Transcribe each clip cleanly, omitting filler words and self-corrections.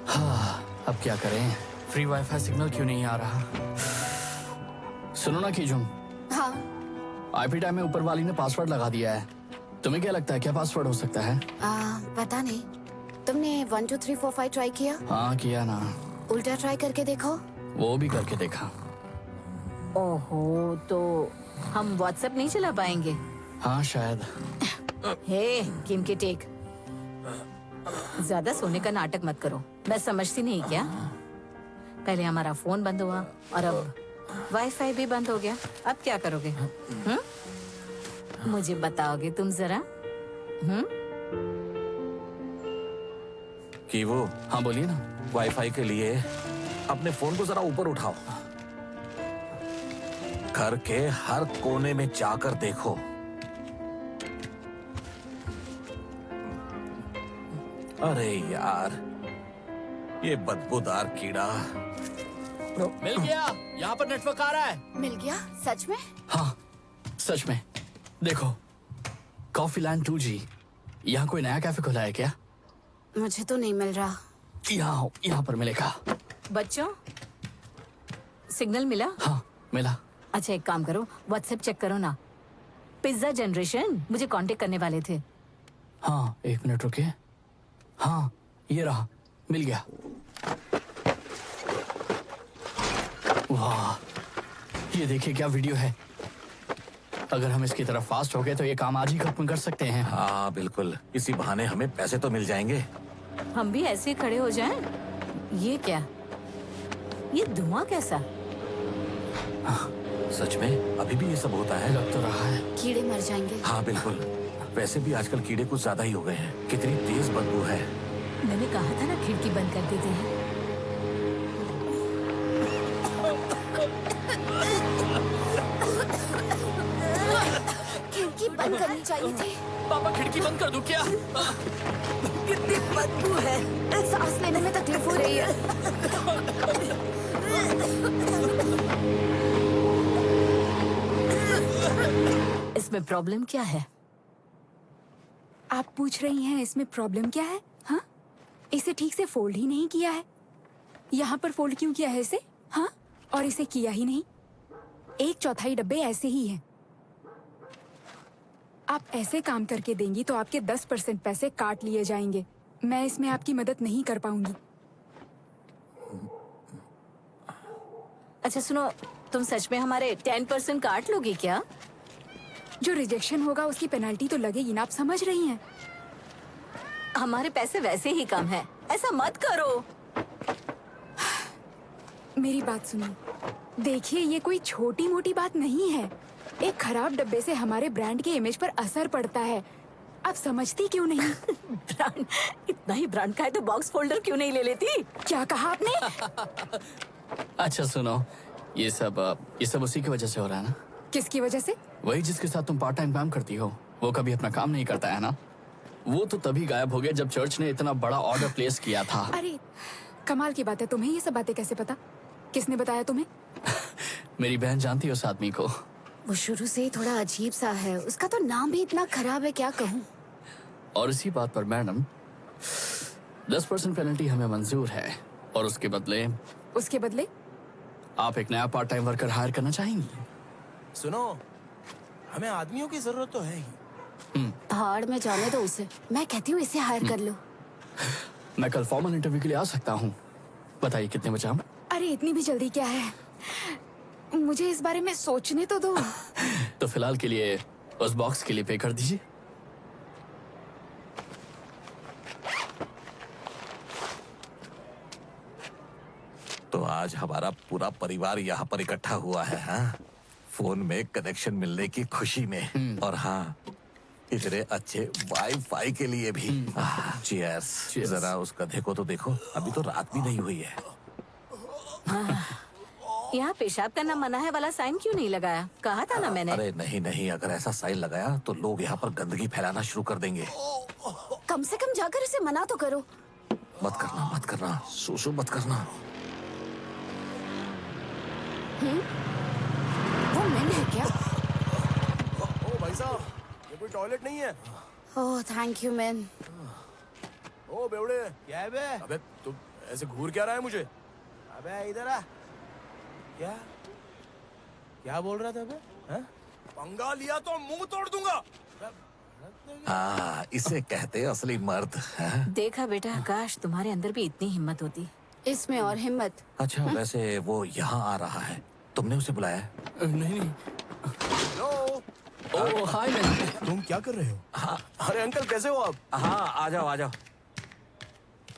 हाँ, अब क्या करें? फ्री वाईफाई सिग्नल क्यों नहीं आ रहा? सुनो ना कीजुम, हाँ। आईपी टाइम में ऊपर वाली ने पासवर्ड लगा दिया है। तुम्हें क्या लगता है क्या पासवर्ड हो सकता है? पता नहीं। तुमने 1 2 3 4 5 ट्राई किया? हाँ किया ना। उल्टा ट्राई करके देखो। वो भी करके देखा। ओहो, तो हम व्हाट्सएप नहीं चला पाएंगे। हाँ शायद। हे किम के टेक, ज्यादा सोने का नाटक मत करो। मैं समझती नहीं क्या? पहले हमारा फोन बंद हुआ और अब वाईफाई भी बंद हो गया। अब क्या करोगे? मुझे बताओगे तुम जरा? कि वो हाँ बोलिए ना। वाईफाई के लिए अपने फोन को जरा ऊपर उठाओ, घर के हर कोने में जाकर देखो। अरे यार, ये बदबूदार कीड़ा। मिल गया, यहाँ पर नेटवर्क आ रहा है। मिल गया? सच में? हाँ सच में। देखो, कॉफी लैंड 2G। यहाँ कोई नया कैफे खुला है क्या? मुझे तो नहीं मिल रहा। यहाँ पर मिलेगा। बच्चों, सिग्नल मिला? हाँ मिला। अच्छा एक काम करो, व्हाट्सएप चेक करो ना। पिज्जा जनरेशन मुझे कांटेक्ट करने वाले थे। हाँ एक मिनट रुकिए। हाँ ये रहा, मिल गया। वाह, ये देखिए क्या वीडियो है। अगर हम इसकी तरफ फास्ट हो गए तो ये काम आज ही खत्म कर सकते हैं। हाँ बिल्कुल, इसी बहाने हमें पैसे तो मिल जाएंगे। हम भी ऐसे ही खड़े हो जाएं? ये क्या? ये धुआं कैसा? सच में अभी भी ये सब होता है? लग तो रहा है। कीड़े मर जाएंगे। हाँ बिल्कुल। वैसे भी आजकल कीड़े कुछ ज्यादा ही हो गए हैं। कितनी तेज बदबू है। मैंने कहा था ना खिड़की बंद कर देते हैं। खिड़की बंद करनी चाहिए थी। पापा खिड़की बंद कर दूं क्या? कितनी बदबू है। सांस लेने में तकलीफ हो रही है। इसमें प्रॉब्लम क्या है? आप पूछ रही हैं इसमें प्रॉब्लम क्या है? हाँ, इसे ठीक से फोल्ड ही नहीं किया है। यहाँ पर फोल्ड क्यों किया है इसे? हाँ, और इसे किया ही नहीं। 1/4 डब्बे ऐसे ही हैं। आप ऐसे काम करके देंगी तो आपके 10% पैसे काट लिए जाएंगे। मैं इसमें आपकी मदद नहीं कर पाऊंगी। अच्छा सुनो, तुम सच में हमारे 10% काट लोगी क्या? जो रिजेक्शन होगा उसकी पेनल्टी तो लगेगी ना, आप समझ रही हैं? हमारे पैसे वैसे ही कम है, ऐसा मत करो। मेरी बात सुनिए। देखिए, ये कोई छोटी मोटी बात नहीं है। एक खराब डब्बे से हमारे ब्रांड के इमेज पर असर पड़ता है। आप समझती क्यों नहीं? ब्रांड, इतना ही ब्रांड का है तो बॉक्स फोल्डर क्यों नहीं ले लेती? क्या कहा आपने? अच्छा सुनो, ये सब उसी की वजह से हो रहा है ना? किसकी वजह से? वही जिसके साथ तुम पार्ट टाइम काम करती हो, वो कभी अपना काम नहीं करता है ना? वो तो तभी गायब हो गया जब चर्च ने इतना बड़ा ऑर्डर प्लेस किया था। अरे कमाल की बात है, तुम्हें ये सब बातें कैसे पता? किसने बताया तुम्हें? मेरी बहन जानती है उस आदमी को। वो शुरू से ही थोड़ा अजीब सा है। उसका तो नाम भी इतना खराब है, क्या कहूँ। और इसी बात पर मैडम 10% पेनल्टी हमें मंजूर है, और उसके बदले आप एक नया पार्ट टाइम वर्कर हायर करना चाहेंगी? सुनो, हमें आदमियों की जरूरत तो है ही। भाड़ में जाने दो उसे। मैं कहती हूँ इसे हायर कर लो। मैं कल फॉर्मल इंटरव्यू के लिए आ सकता हूँ। बताइए कितने बजे आऊं? अरे इतनी भी जल्दी क्या है, मुझे इस बारे में सोचने तो दो। तो फिलहाल के लिए उस बॉक्स के लिए पे कर दीजिए। तो आज हमारा पूरा परिवार यहाँ पर इकट्ठा हुआ है। हाँ, फोन में कनेक्शन मिलने की खुशी में, और हाँ इतने अच्छे वाईफाई के लिए भी। चीयर्स। Cheers। जरा उसका देखो तो देखो, अभी तो रात भी नहीं हुई है। यहाँ पेशाब करना मना है वाला साइन क्यों नहीं लगाया? कहा था ना मैंने। अरे नहीं नहीं, अगर ऐसा साइन लगाया तो लोग यहाँ पर गंदगी फैलाना शुरू कर देंगे। कम से कम जाकर इसे मना तो करो। मत करना, सुसु मत करना। वो मैन है क्या? ओ भाई साहब, ये कोई टॉयलेट नहीं है। Oh thank you man. ओ बेवड़े, क्या है बे? अबे तुम ऐसे घूर क्या रहा है मुझे? अबे इधर आ। क्या क्या बोल रहा था बे? हैं? पंगा लिया तो मुंह तोड़ दूंगा। हाँ, इसे कहते हैं असली मर्द। हैं? देखा बेटा, काश तुम्हारे अंदर भी इतनी हिम्मत होती। इसमें और हिम्मत। अच्छा, वैसे वो यहाँ आ रहा है, तुमने उसे बुलाया है? नहीं नहीं। हेलो, ओह हाय मैन। तुम क्या कर रहे हो? हाँ। अरे अंकल कैसे हो आप? हाँ, आ जाओ आ जाओ।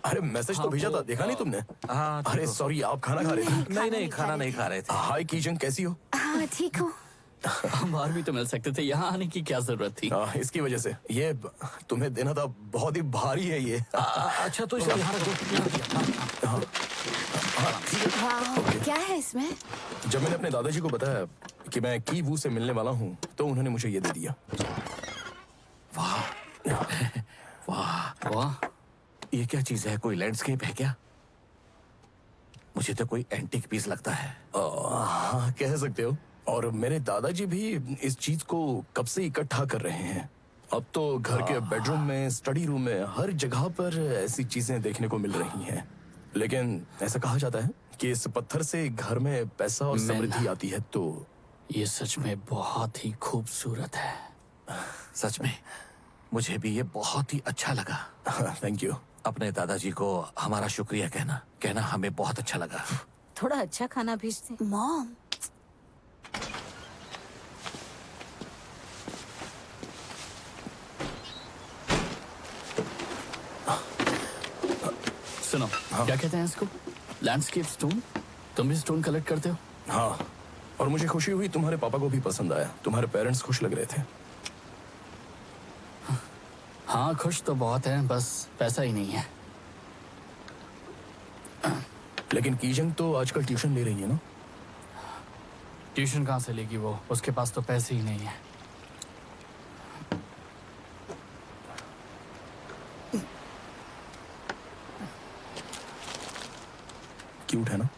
अरे मैसेज तो भेजा था, देखा नहीं तुमने? हाँ, अरे सॉरी, आप खाना खा रहे थे? नहीं नहीं, खाना नहीं खा रहे थे। हाय कीजंग, कैसी हो? हाँ ठीक हो। हम बाहर भी तो मिल सकते थे, यहाँ आने की क्या जरूरत थी? इसकी वजह से ये तुम्हें देना था, बहुत ही भारी है ये। अच्छा, तो इसे यहाँ रख दो। वाह, क्या है इसमें? जब मैंने अपने दादाजी को बताया कि मैं की वू से मिलने वाला हूँ, तो उन्होंने मुझे ये दे दिया। वाह वाह, वाह, ये क्या चीज है? कोई लैंडस्केप है क्या? मुझे तो कोई एंटीक पीस लगता है। हाँ, कह सकते हो। और मेरे दादाजी भी इस चीज को कब से इकट्ठा कर रहे हैं। अब तो घर के बेडरूम में, स्टडी रूम में, हर जगह पर ऐसी चीजें देखने को मिल रही हैं। लेकिन ऐसा कहा जाता है कि इस पत्थर से घर में पैसा और समृद्धि आती है। तो ये सच में बहुत ही खूबसूरत है। सच में मुझे भी ये बहुत ही अच्छा लगा। Thank you. अपने दादाजी को हमारा शुक्रिया कहना हमें बहुत अच्छा लगा। थोड़ा अच्छा खाना भेजते। मॉम, सुनो, क्या कहते हैं इसको? Landscape stone? तुम भी स्टोन कलेक्ट करते हो? हाँ, और मुझे खुशी हुई तुम्हारे पापा को भी पसंद आया। तुम्हारे पेरेंट्स खुश लग रहे थे। हाँ, खुश तो बहुत है, बस पैसा ही नहीं है। लेकिन कीजंग तो आजकल ट्यूशन ले रही है ना? ट्यूशन कहाँ से लेगी वो? उसके पास तो पैसे ही नहीं है। क्यूट है ना?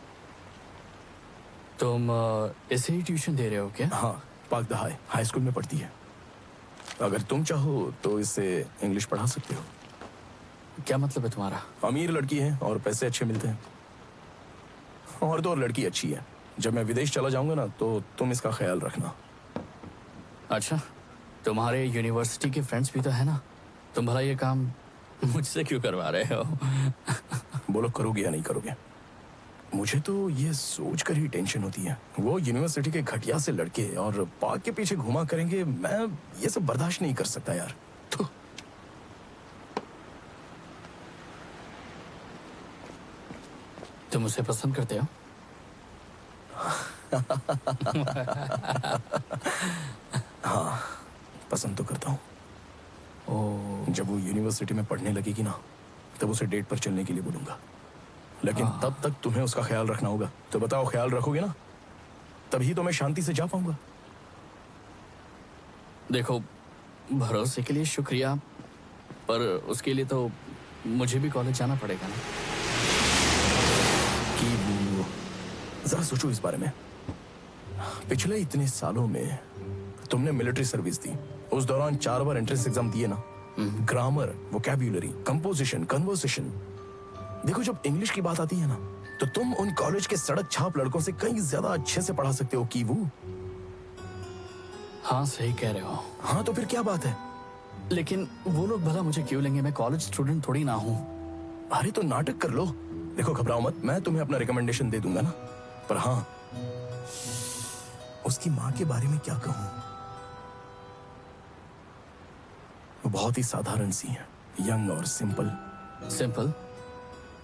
तुम इसे ही ट्यूशन दे रहे हो क्या? हाँ, पाक द हाई स्कूल में पढ़ती है। अगर तुम चाहो तो इससे इंग्लिश पढ़ा सकते हो। क्या मतलब है तुम्हारा? अमीर लड़की है और पैसे अच्छे मिलते हैं। और तो और लड़की अच्छी है। जब मैं विदेश चला जाऊंगा ना, तो तुम इसका ख्याल रखना। अच्छा, तुम्हारे यूनिवर्सिटी के फ्रेंड्स भी तो है ना? तुम भला ये काम मुझसे क्यों करवा रहे हो? बोलो, करोगे या नहीं करोगे? मुझे तो ये सोच कर ही टेंशन होती है। वो यूनिवर्सिटी के घटिया से लड़के और पाक के पीछे घुमा करेंगे। मैं ये सब बर्दाश्त नहीं कर सकता यार। तो तुम उसे पसंद करते हो? हाँ, पसंद तो करता हूँ। जब वो यूनिवर्सिटी में पढ़ने लगेगी ना, तब उसे डेट पर चलने के लिए बोलूंगा। लेकिन तब तक तुम्हें उसका ख्याल रखना होगा। तो बताओ, ख्याल रखोगे ना? तभी तो मैं शांति से जा पाऊंगा। देखो, भरोसे के लिए शुक्रिया, पर उसके लिए तो मुझे भी कॉलेज जाना पड़ेगा ना। कि वो जरा सोचो इस बारे में। पिछले इतने सालों में तुमने मिलिट्री सर्विस दी। उस दौरान 4 बार एंट्रेंस एग्जाम दिए ना। Grammar, vocabulary, composition, conversation. देखो, जब इंग्लिश की बात आती है ना, तो तुम उन कॉलेज के सड़क छाप लड़कों से कहीं ज्यादा अच्छे से पढ़ा सकते हो कि वो। हाँ, सही कह रहे हो। हाँ, तो फिर क्या बात है? लेकिन वो लोग भला मुझे क्यों लेंगे? मैं कॉलेज स्टूडेंट थोड़ी ना हूँ। अरे तो नाटक कर लो। देखो, घबराओ मत, मैं तुम्हें अपना रिकमेंडेशन दे दूंगा ना। पर हाँ, उसकी माँ के बारे में क्या कहूँ? वो बहुत ही साधारण सी है, यंग और सिंपल। सिंपल?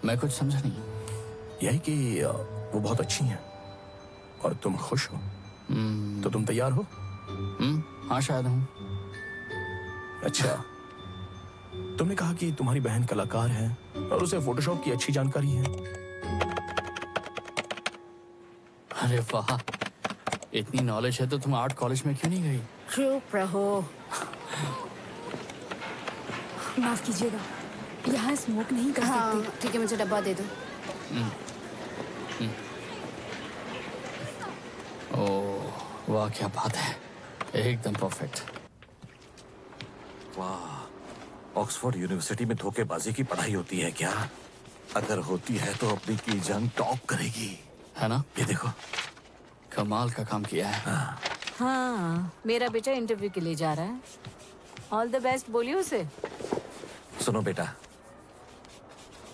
मैं कुछ समझा नहीं। यही कि वो बहुत अच्छी हैं और तुम खुश हो। तो तुम तैयार हो? हाँ, शायद हूँ। अच्छा, तुमने कहा कि तुम्हारी बहन कलाकार है और उसे फोटोशॉप की अच्छी जानकारी है। अरे वाह, इतनी नॉलेज है तो तुम आर्ट कॉलेज में क्यों नहीं गई? चुप रहो। माफ कीजिएगा, यहाँ स्मोक नहीं कर हाँ सकते। ठीक है, मुझे डब्बा दे दो। ओह वाह, क्या बात है, एकदम परफेक्ट। वाह, ऑक्सफोर्ड यूनिवर्सिटी में धोखेबाजी की पढ़ाई होती है क्या? अगर होती है तो अपनी की जंग टॉप करेगी। है ना? ये देखो। कमाल का काम किया है। हाँ, मेरा बेटा इंटरव्यू के लिए जा रहा है। ऑल द बेस्ट बोलिए उसे। सुनो बेटा,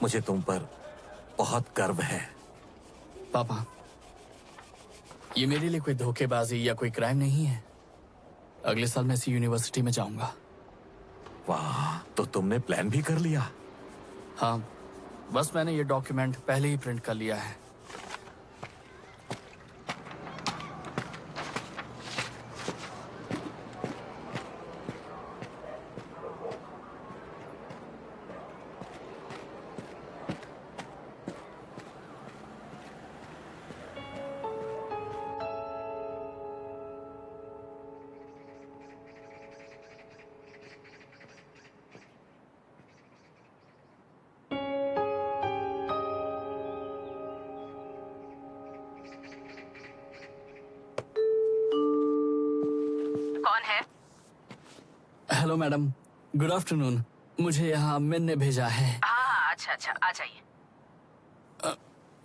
मुझे तुम पर बहुत गर्व है। पापा, ये मेरे लिए कोई धोखेबाजी या कोई क्राइम नहीं है। अगले साल मैं इसी यूनिवर्सिटी में जाऊंगा। वाह, तो तुमने प्लान भी कर लिया? हाँ, बस मैंने ये डॉक्यूमेंट पहले ही प्रिंट कर लिया है। कौन है? Hello madam, good afternoon. मुझे यहाँ मिन ने भेजा है। हाँ, अच्छा अच्छा, आ जाइए।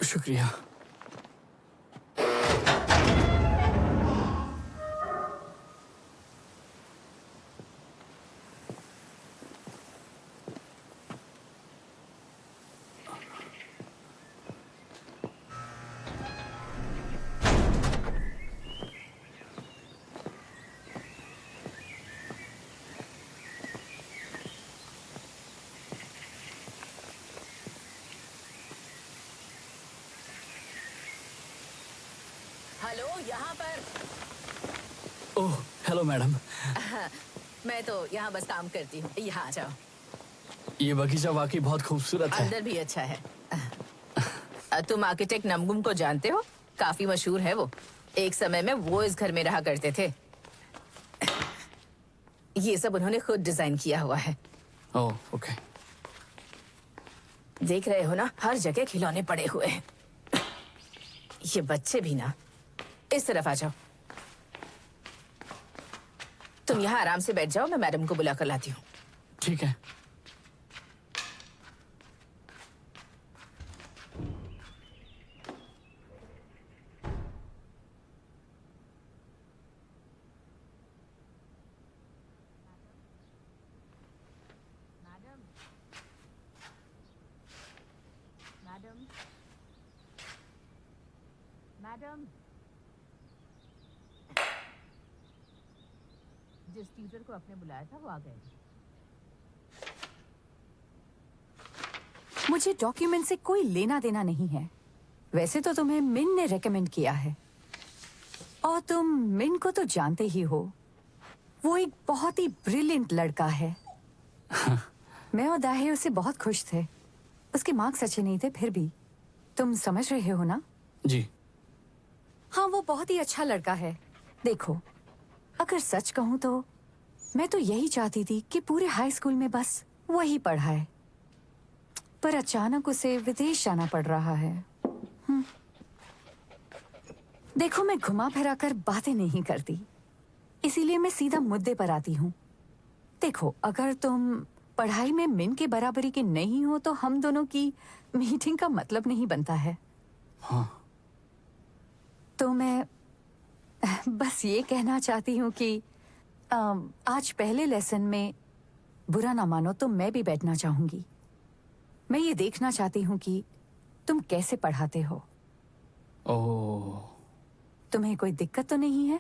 शुक्रिया। हेलो, यहाँ पर। ओह, हेलो मैडम। मैं तो यहाँ बस काम करती हूँ। यहाँ आ जाओ। ये बगीचा वाकई बहुत खूबसूरत है। अंदर भी अच्छा है। तुम आर्किटेक्ट नमगुम को जानते हो? काफी मशहूर है वो। एक समय में वो इस घर में रहा करते थे। ये सब उन्होंने खुद डिजाइन किया हुआ है। ओह, ओके। देख रहे हो ना, हर जगह खिलौने पड़े हुए हैं। ये बच्चे भी ना। इस तरफ आ जाओ। तुम यहाँ आराम से बैठ जाओ, मैं मैडम को बुला कर लाती हूँ। ठीक है। मैडम, जिस टीचर को आपने बुलाया था वो आ गए। मुझे डॉक्यूमेंट से कोई लेना देना नहीं है। वैसे तो तुम्हें मिन ने रेकमेंड किया है और तुम मिन को तो जानते ही हो। वो एक बहुत ही ब्रिलियंट लड़का है। मैं और दाहे उससे बहुत खुश थे। उसके मार्क्स अच्छे नहीं थे, फिर भी तुम समझ रहे हो ना? जी। हाँ, वो बहुत ही अच्छा लड़का है। देखो, अगर सच कहूँ तो मैं तो यही चाहती थी कि पूरे हाई स्कूल में बस वही पढ़ाए, पर अचानक उसे विदेश जाना पड़ रहा है। देखो, मैं घुमा फिरा कर बातें नहीं करती, इसीलिए मैं सीधा मुद्दे पर आती हूँ। देखो, अगर तुम पढ़ाई में मिन के बराबरी के नहीं हो तो हम दोनों की मीटिंग का मतलब नहीं बनता है। हाँ। तो मैं बस ये कहना चाहती हूँ कि आज पहले लेसन में बुरा ना मानो तो मैं भी बैठना चाहूंगी। मैं ये देखना चाहती हूँ कि तुम कैसे पढ़ाते हो। ओह, तुम्हें कोई दिक्कत तो नहीं है?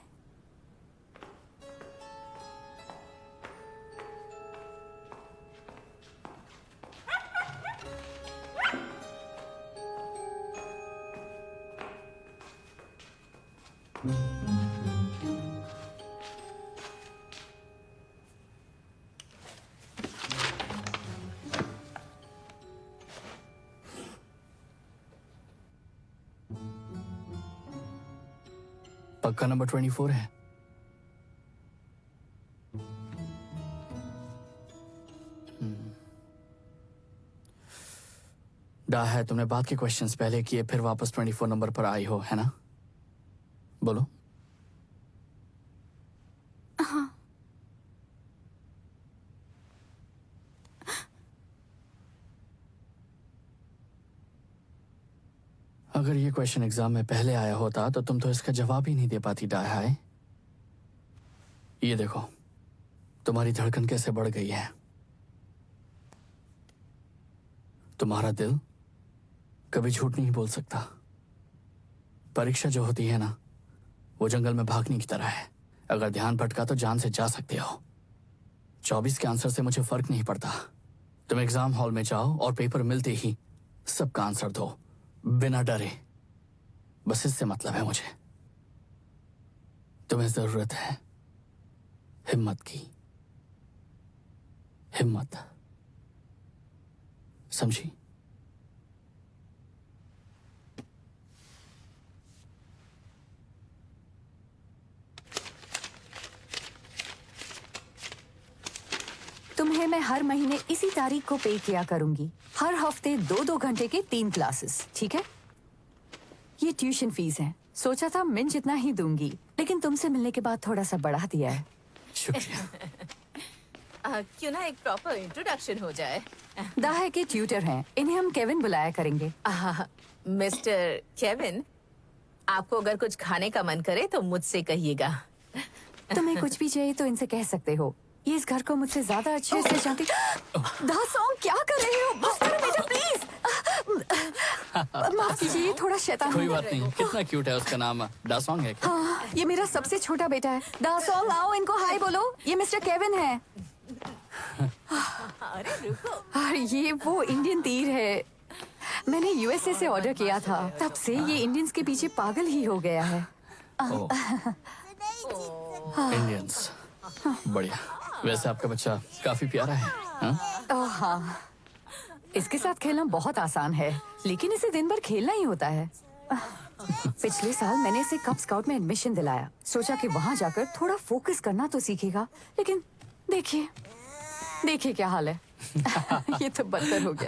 पक्का नंबर 24 है। डा है, तुमने बात के क्वेश्चंस पहले किए, फिर वापस 24 नंबर पर आई हो, है ना? बोलो। हाँ। अगर ये क्वेश्चन एग्जाम में पहले आया होता तो तुम तो इसका जवाब ही नहीं दे पाती डाय। ये देखो तुम्हारी धड़कन कैसे बढ़ गई है। तुम्हारा दिल कभी झूठ नहीं बोल सकता। परीक्षा जो होती है ना, वो जंगल में भागने की तरह है। अगर ध्यान भटका तो जान से जा सकते हो। 24 के आंसर से मुझे फर्क नहीं पड़ता। तुम एग्जाम हॉल में जाओ और पेपर मिलते ही सबका आंसर दो, बिना डरे। बस इससे मतलब है मुझे। तुम्हें जरूरत है हिम्मत की। हिम्मत, समझी? तुम्हें मैं हर महीने इसी तारीख को पे किया करूंगी। हर हफ्ते 2-2 घंटे के 3 क्लासेस, ठीक है? ये ट्यूशन फीस है। सोचा था मिन जितना ही दूंगी, लेकिन तुमसे मिलने के बाद थोड़ा सा बढ़ा दिया है। शुक्रिया। क्यों ना एक प्रॉपर इंट्रोडक्शन हो जाए। दाह के ट्यूटर हैं, इन्हें हम केविन बुलाया करेंगे। मिस्टर केविन, आपको अगर कुछ खाने का मन करे तो मुझसे कहिएगा। तुम्हें कुछ भी चाहिए तो इनसे कह सकते हो। ये इस घर को मुझसे ज्यादा अच्छे से जानती। दाह सॉन्ग क्या कर रहे हो? बस करो बेटा प्लीज। माफ कीजिए, थोड़ा शैतान कोई है। बात नहीं। कितना क्यूट है। उसका नाम डासोंग है क्या? हाँ, ये मेरा सबसे छोटा बेटा है। दाह सॉन्ग, आओ इनको हाय बोलो। ये मिस्टर केविन है। अरे रुको। और ये वो इंडियन तीर है। मैंने यूएसए से ऑर्डर किया था। तब से ये इंडियंस के पीछे पागल ही हो गया है। इंडियंस, बढ़िया। वैसे आपका बच्चा काफी प्यारा है। हाँ? ओह हाँ, इसके साथ खेलना बहुत आसान है, लेकिन इसे दिन भर खेलना ही होता है। पिछले साल मैंने इसे कब स्काउट में एडमिशन दिलाया। सोचा कि वहाँ जाकर थोड़ा फोकस करना तो सीखेगा, लेकिन देखिए क्या हाल है। ये तो बदतर हो गया।